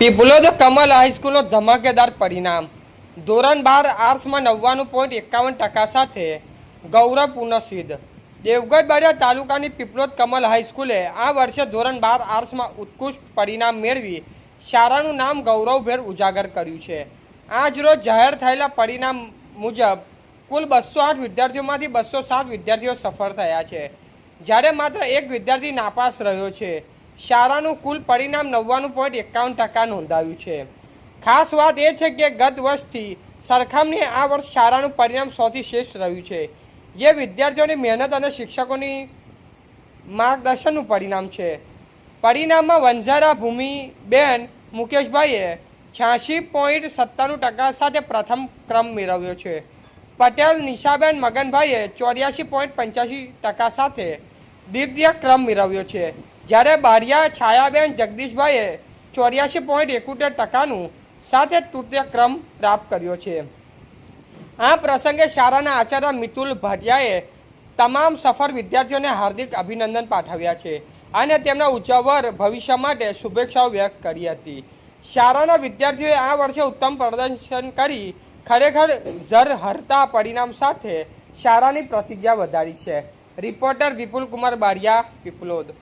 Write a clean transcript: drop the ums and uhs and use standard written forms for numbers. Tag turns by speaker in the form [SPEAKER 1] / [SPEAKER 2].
[SPEAKER 1] પીપલોદ કમલ હાઈસ્કૂલનો ધમાકેદાર પરિણામ. ધોરણ 12 આર્ટ્સમાં 99.51% સાથે ગૌરવપૂર્ણ સિદ્ધ. દેવગઢ બારિયા તાલુકાની પીપલોદ કમલ હાઈસ્કૂલે આ વર્ષે ધોરણ 12 આર્ટ્સમાં ઉત્કૃષ્ટ પરિણામ મેળવી શાળાનું નામ ગૌરવભેર ઉજાગર કર્યું છે. આજ રોજ જાહેર થયેલા પરિણામ મુજબ કુલ 208 વિદ્યાર્થીઓમાંથી 207 વિદ્યાર્થીઓ સફળ થયા છે, જ્યારે માત્ર એક વિદ્યાર્થી નાપાસ રહ્યો છે. શાળાનું કુલ પરિણામ 99.51% નોંધાયું છે. ખાસ વાત એ છે કે ગત વર્ષથી સરખામણીએ આ વર્ષ શાળાનું પરિણામ સૌથી શ્રેષ્ઠ રહ્યું છે, જે વિદ્યાર્થીઓની મહેનત અને શિક્ષકોની માર્ગદર્શનનું પરિણામ છે. પરિણામમાં વંજારા ભૂમિબેન મુકેશભાઈએ 86.97% સાથે પ્રથમ ક્રમ મેળવ્યો છે. પટેલ નિશાબેન મગનભાઈએ 84.85% સાથે દ્વિતીય ક્રમ મેળવ્યો છે, જ્યારે બારિયા છાયાબેન જગદીશભાઈએ 84.71%નું સાથે તૃતીય ક્રમ પ્રાપ્ત કર્યો છે. આ પ્રસંગે શાળાના આચાર્ય મિતુલ ભાટિયાએ તમામ સફળ વિદ્યાર્થીઓને હાર્દિક અભિનંદન પાઠવ્યા છે અને તેમના ઉજ્જવળ ભવિષ્ય માટે શુભેચ્છાઓ વ્યક્ત કરી હતી. શાળાના વિદ્યાર્થીઓએ આ વર્ષે ઉત્તમ પ્રદર્શન કરી ખરેખર ઝરહરતા પરિણામ સાથે શાળાની પ્રતિજ્ઞા વધારી છે. રિપોર્ટર વિપુલ કુમાર બારિયા, પીપલોદ.